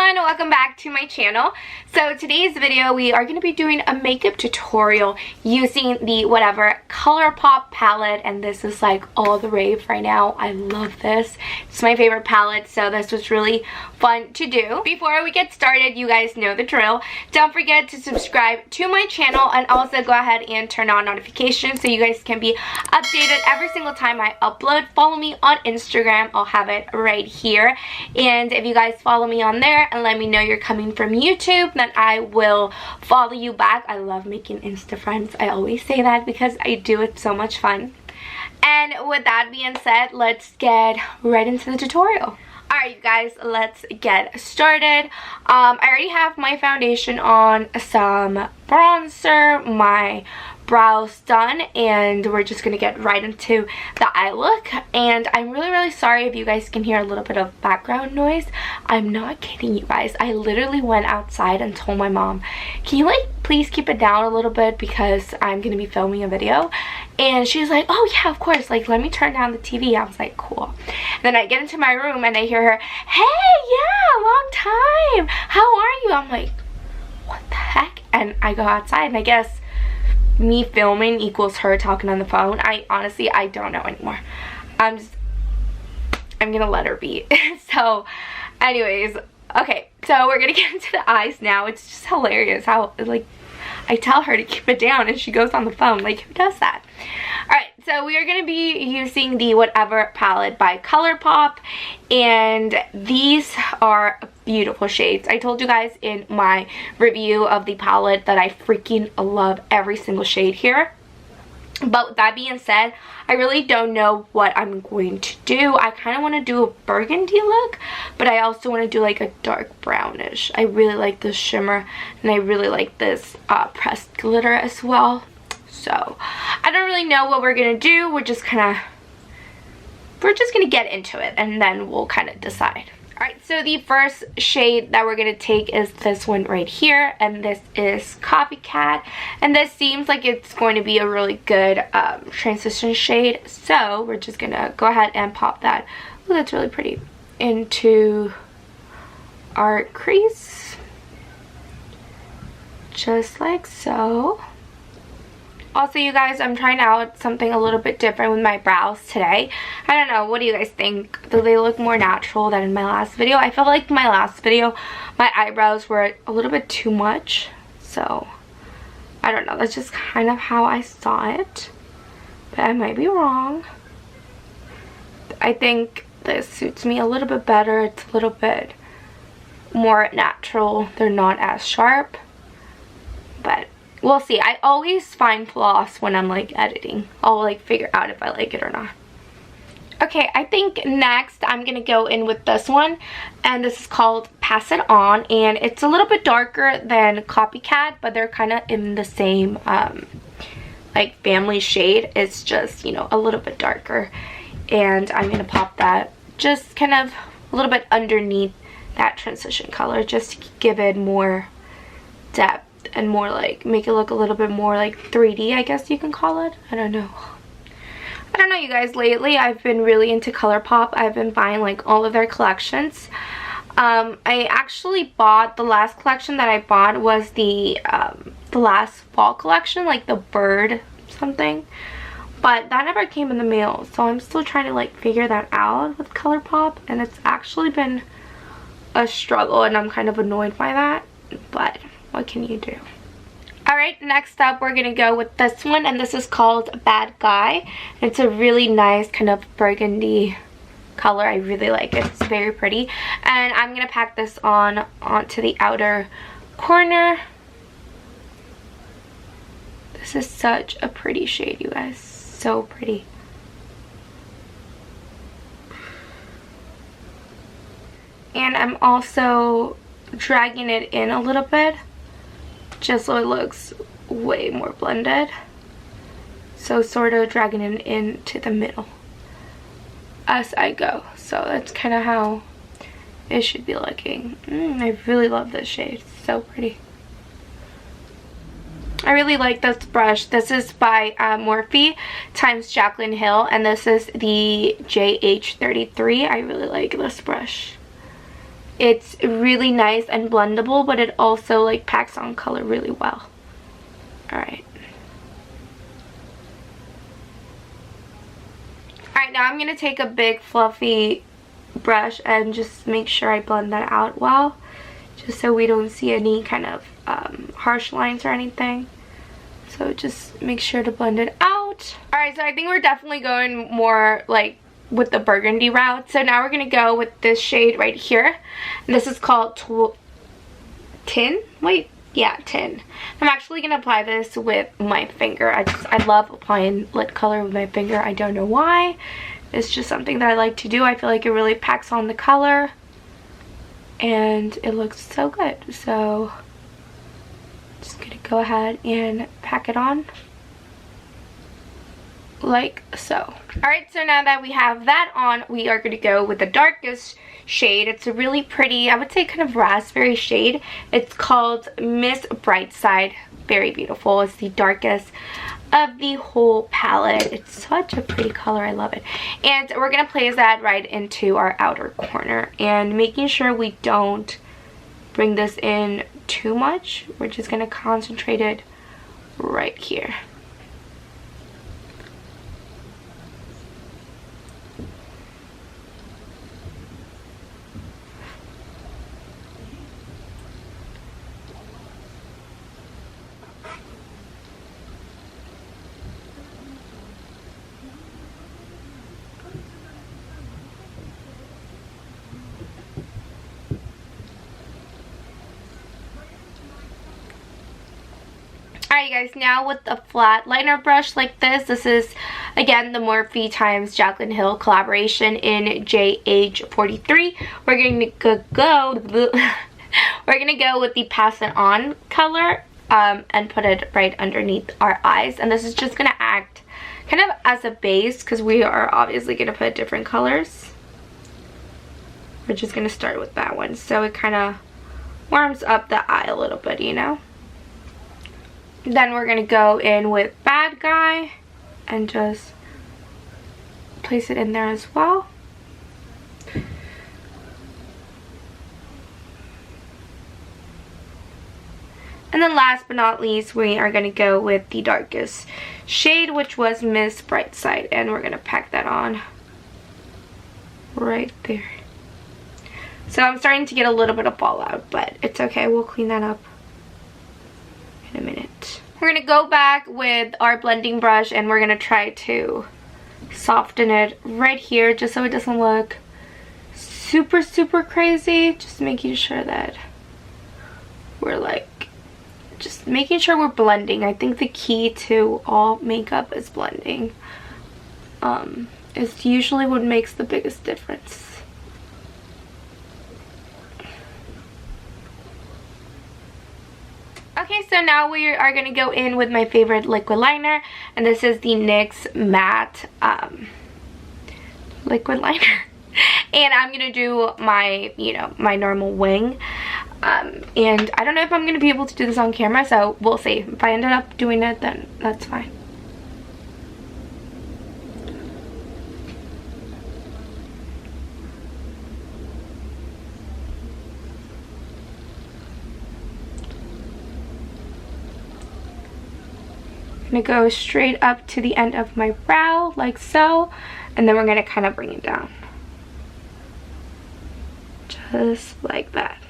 everyone, welcome back to my channel. So today's video we are going to be doing a makeup tutorial using the Whatever ColourPop palette, and this is like all the rave right now. I love this. It's my favorite palette, so this was really fun to do. Before we get started, you guys know the drill. Don't forget to subscribe to my channel and also go ahead and turn on notifications so you guys can be updated every single time I upload. Follow me on Instagram. I'll have it right here. And if you guys follow me on there and let me know you're coming from YouTube, then I will follow you back. I love making Insta friends. I always say that because I do. It's so much fun. And with that being said, let's get right into the tutorial. Alright you guys, let's get started. I already have my foundation on, some bronzer, my brows done, and we're just gonna get right into the eye look. And I'm really sorry if you guys can hear a little bit of background noise. I'm not kidding you guys. I literally went outside and told my mom, can you like please keep it down a little bit because I'm gonna be filming a video? And she's like, oh yeah, of course, like let me turn down the TV. I was like, cool. And then I get into my room and I hear her, hey, yeah, long time, how are you? I'm like, what the heck? And I go outside, and I guess me filming equals her talking on the phone. I honestly don't know anymore. I'm gonna let her be. So anyways, okay, so we're gonna get into the eyes now. It's just hilarious how like I tell her to keep it down and she goes on the phone. Like, who does that? Alright, so we are going to be using the Whatever palette by ColourPop, and these are beautiful shades. I told you guys in my review of the palette that I freaking love every single shade here. But with that being said, I really don't know what I'm going to do. I kind of want to do a burgundy look, but I also want to do like a dark brownish. I really like this shimmer, and I really like this pressed glitter as well. So I don't really know what we're going to do. We're just going to get into it, and then we'll kind of decide. Alright, so the first shade that we're going to take is this one right here, and this is Copycat, and this seems like it's going to be a really good transition shade, so we're just going to go ahead and pop that, oh that's really pretty, into our crease, just like so. Also, you guys, I'm trying out something a little bit different with my brows today. I don't know, what do you guys think? Do they look more natural than in my last video? I feel like my last video, my eyebrows were a little bit too much. So, I don't know. That's just kind of how I saw it. But I might be wrong. I think this suits me a little bit better. It's a little bit more natural. They're not as sharp. But we'll see. I always find flaws when I'm like editing. I'll like figure out if I like it or not. Okay, I think next I'm gonna go in with this one, and this is called Pass It On, and it's a little bit darker than Copycat, but they're kind of in the same like family shade. It's just, you know, a little bit darker, and I'm gonna pop that just kind of a little bit underneath that transition color just to give it more depth and more like make it look a little bit more like 3D, I guess you can call it. I don't know you guys. Lately I've been really into ColourPop. I've been buying like all of their collections. I actually bought, the last collection that I bought was the last fall collection, like the bird something, but that never came in the mail, so I'm still trying to like figure that out with ColourPop, and it's actually been a struggle, and I'm kind of annoyed by that, but what can you do? Alright, next up we're going to go with this one, and this is called Bad Guy. It's a really nice kind of burgundy color. I really like it. It's very pretty. And I'm going to pack this on onto the outer corner. This is such a pretty shade, you guys. So pretty. And I'm also dragging it in a little bit, just so it looks way more blended. So sort of dragging it into the middle as I go. So that's kind of how it should be looking. I really love this shade. It's so pretty. I really like this brush. This is by Morphe times Jaclyn Hill, and this is the JH33. I really like this brush. It's really nice and blendable, but it also like packs on color really well. Alright. Alright, now I'm going to take a big fluffy brush and just make sure I blend that out well. Just so we don't see any kind of harsh lines or anything. So just make sure to blend it out. Alright, so I think we're definitely going more like with the burgundy route. So now we're going to go with this shade right here. And this is called Tin. Wait, yeah, Tin. I'm actually going to apply this with my finger. I love applying lip color with my finger. I don't know why. It's just something that I like to do. I feel like it really packs on the color. And it looks so good. So just going to go ahead and pack it on. Like so. Alright, so now that we have that on, we are going to go with the darkest shade. It's a really pretty, I would say kind of raspberry shade. It's called Miss Brightside. Very beautiful. It's the darkest of the whole palette. It's such a pretty color. I love it. And we're going to place that right into our outer corner. And making sure we don't bring this in too much. We're just going to concentrate it right here. Alright guys, now with a flat liner brush like this is again the Morphe times Jaclyn Hill collaboration in JH43. We're going to go with the Pass It On color and put it right underneath our eyes. And this is just going to act kind of as a base because we are obviously going to put different colors. We're just going to start with that one so it kind of warms up the eye a little bit, you know. Then we're going to go in with Bad Guy and just place it in there as well. And then last but not least, we are going to go with the darkest shade, which was Miss Brightside. And we're going to pack that on right there. So I'm starting to get a little bit of fallout, but it's okay. We'll clean that up in a minute. We're going to go back with our blending brush and we're going to try to soften it right here just so it doesn't look super crazy. Just making sure that we're like, just making sure we're blending. I think the key to all makeup is blending. Is usually what makes the biggest difference. Okay, so now we are going to go in with my favorite liquid liner, and this is the NYX Matte liquid liner. And I'm going to do my, my normal wing. And I don't know if I'm going to be able to do this on camera, so we'll see. If I ended up doing it, then that's fine. I'm going to go straight up to the end of my brow, like so, and then we're going to kind of bring it down. Just like that.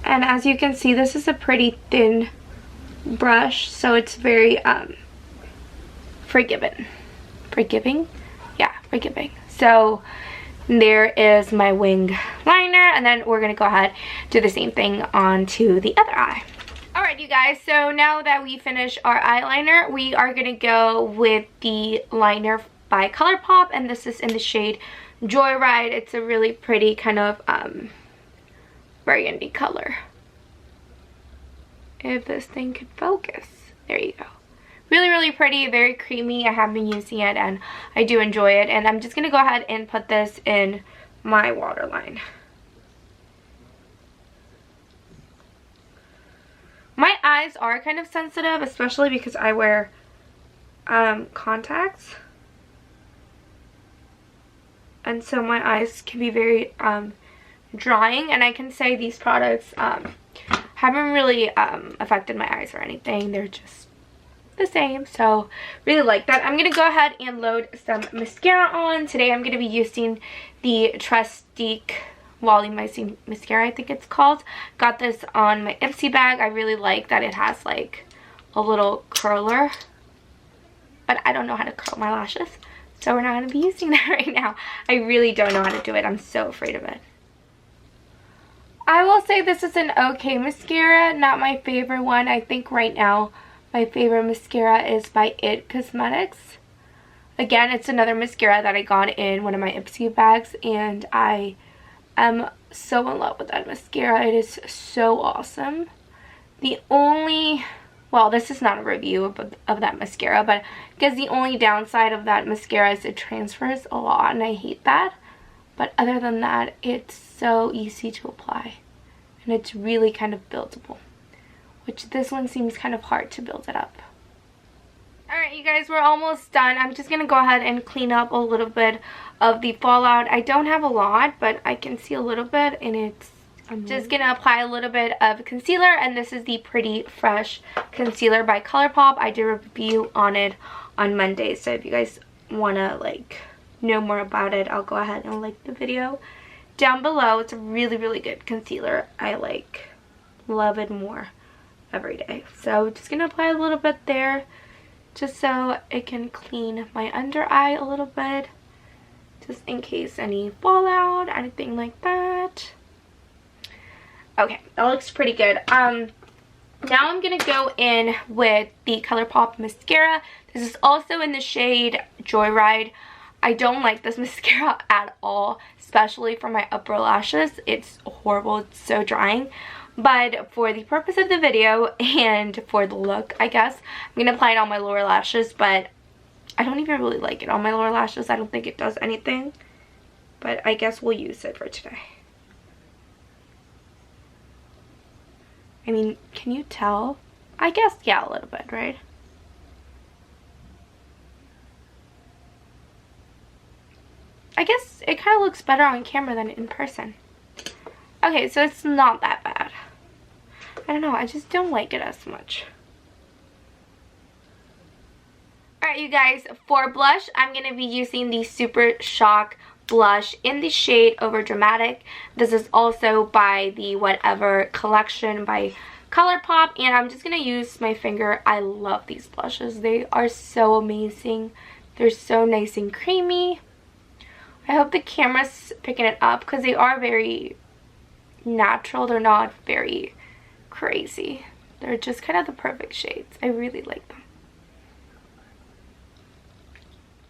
And as you can see, this is a pretty thin brush, so it's very forgiving. Yeah, forgiving. So there is my wing liner, and then we're going to go ahead do the same thing onto the other eye. Alright you guys, so now that we finish our eyeliner, we are going to go with the liner by ColourPop, and this is in the shade Joyride. It's a really pretty kind of burgundy color. If this thing could focus. There you go. Really pretty, very creamy. I have been using it and I do enjoy it. And I'm just going to go ahead and put this in my waterline. My eyes are kind of sensitive, especially because I wear contacts. and so my eyes can be very drying, and I can say these products haven't really affected my eyes or anything. They're just the same, so really like that. I'm gonna go ahead and load some mascara on. Today I'm gonna be using the Trestique Volumizing mascara, I think it's called. Got this on my Ipsy bag. I really like that it has like a little curler, but I don't know how to curl my lashes, so we're not going to be using that right now. I really don't know how to do it. I'm so afraid of it. I will say this is an okay mascara, not my favorite one. I think right now my favorite mascara is by It Cosmetics. Again, it's another mascara that I got in one of my Ipsy bags, and I am so in love with that mascara. It is so awesome. The only, well, this is not a review of that mascara, but because the only downside of that mascara is it transfers a lot, and I hate that. But other than that, it's so easy to apply, and it's really kind of buildable, which this one seems kind of hard to build it up. Alright, you guys, we're almost done. I'm just going to go ahead and clean up a little bit of the fallout. I don't have a lot, but I can see a little bit, and I'm just going to apply a little bit of concealer, and this is the Pretty Fresh Concealer by ColourPop. I did a review on it on Monday, so if you guys want to, like, know more about it, I'll go ahead and link the video down below. It's a really, really good concealer. I, like, love it more every day. So just going to apply a little bit there, just so it can clean my under eye a little bit, just in case any fallout, anything like that. Okay, that looks pretty good. Now I'm gonna go in with the ColourPop mascara. This is also in the shade Joyride. I don't like this mascara at all, especially for my upper lashes. It's horrible, it's so drying. But for the purpose of the video and for the look, I guess, I'm gonna apply it on my lower lashes, but I don't even really like it on my lower lashes. I don't think it does anything, but I guess we'll use it for today. I mean, can you tell? I guess, yeah, a little bit, right? I guess it kind of looks better on camera than in person. Okay, so it's not that bad. I don't know, I just don't like it as much. Alright, you guys, for blush, I'm going to be using the Super Shock blush in the shade Over Dramatic. This is also by the Whatever collection by ColourPop, and I'm just going to use my finger. I love these blushes. They are so amazing. They're so nice and creamy. I hope the camera's picking it up because they are very natural. They're not very crazy. They're just kind of the perfect shades. I really like them.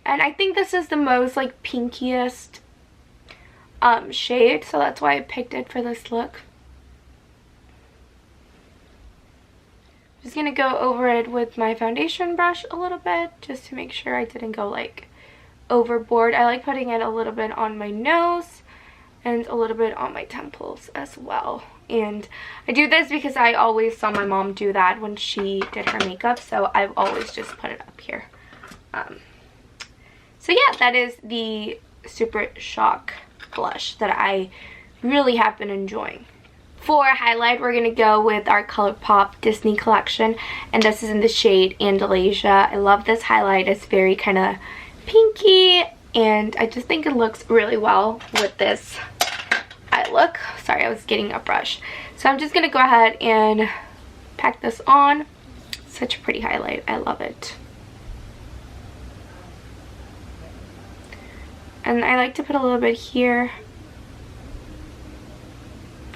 And I think this is the most like pinkiest shade, so that's why I picked it for this look. I'm just gonna go over it with my foundation brush a little bit just to make sure I didn't go like overboard. I like putting it a little bit on my nose and a little bit on my temples as well. And I do this because I always saw my mom do that when she did her makeup, so I've always just put it up here. So yeah, that is the Super Shock blush that I really have been enjoying. For highlight, we're going to go with our ColourPop Disney collection, and this is in the shade Andalasia. I love this highlight. It's very kind of pinky, and I just think it looks really well with this eye look. Sorry, I was getting a brush. So I'm just going to go ahead and pack this on. Such a pretty highlight. I love it. And I like to put a little bit here.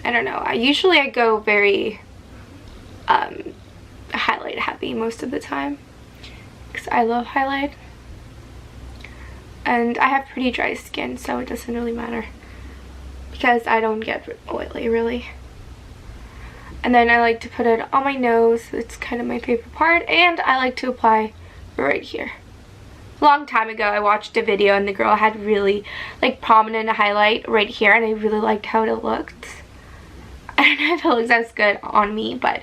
I don't know. Usually I go very highlight heavy most of the time because I love highlight. And I have pretty dry skin, so it doesn't really matter because I don't get oily really. And then I like to put it on my nose. It's kind of my favorite part. And I like to apply right here. A long time ago I watched a video and the girl had really like prominent highlight right here, and I really liked how it looked. I don't know if it looks as good on me, but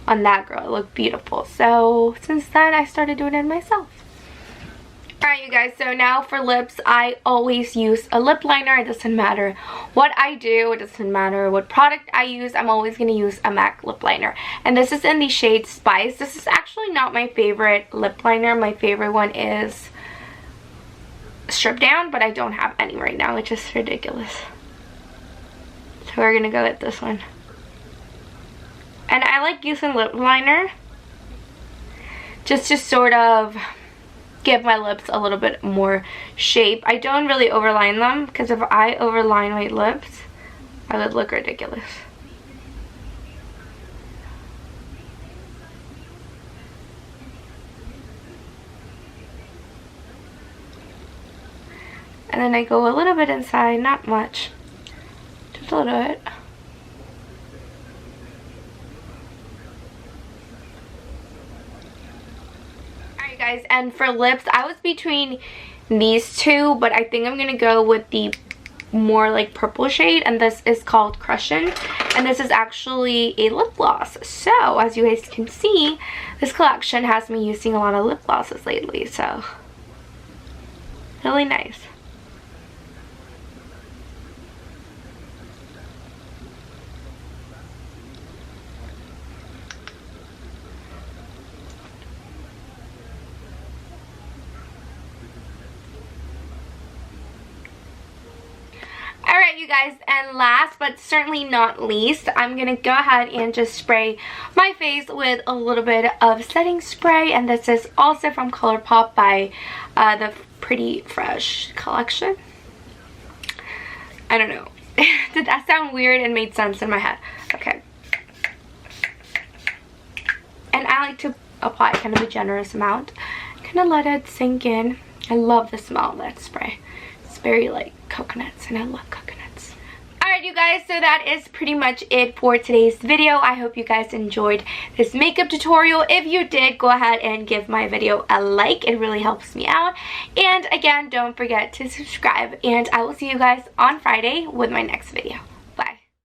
on that girl it looked beautiful. So since then I started doing it myself. Alright, you guys, so now for lips, I always use a lip liner. It doesn't matter what I do. It doesn't matter what product I use. I'm always going to use a MAC lip liner. And this is in the shade Spice. This is actually not my favorite lip liner. My favorite one is Strip Down, but I don't have any right now. It's just ridiculous. So we're going to go with this one. And I like using lip liner just to sort of give my lips a little bit more shape. I don't really overline them because if I overline my lips, I would look ridiculous. And then I go a little bit inside, not much, just a little bit. Guys, and for lips, I was between these two, but I think I'm gonna go with the more like purple shade, and this is called Crushin', and this is actually a lip gloss. So as you guys can see, this collection has me using a lot of lip glosses lately, so really nice. Alright, you guys, and last but certainly not least, I'm going to go ahead and just spray my face with a little bit of setting spray, and this is also from ColourPop by the Pretty Fresh collection. I don't know. Did that sound weird? It made sense in my head. Okay. And I like to apply kind of a generous amount. Kind of let it sink in. I love the smell of that spray. It's very like coconuts, and I love coconuts. Alright, you guys, so that is pretty much it for today's video. I hope you guys enjoyed this makeup tutorial. If you did, go ahead and give my video a like. It really helps me out. And again, don't forget to subscribe, and I will see you guys on Friday with my next video.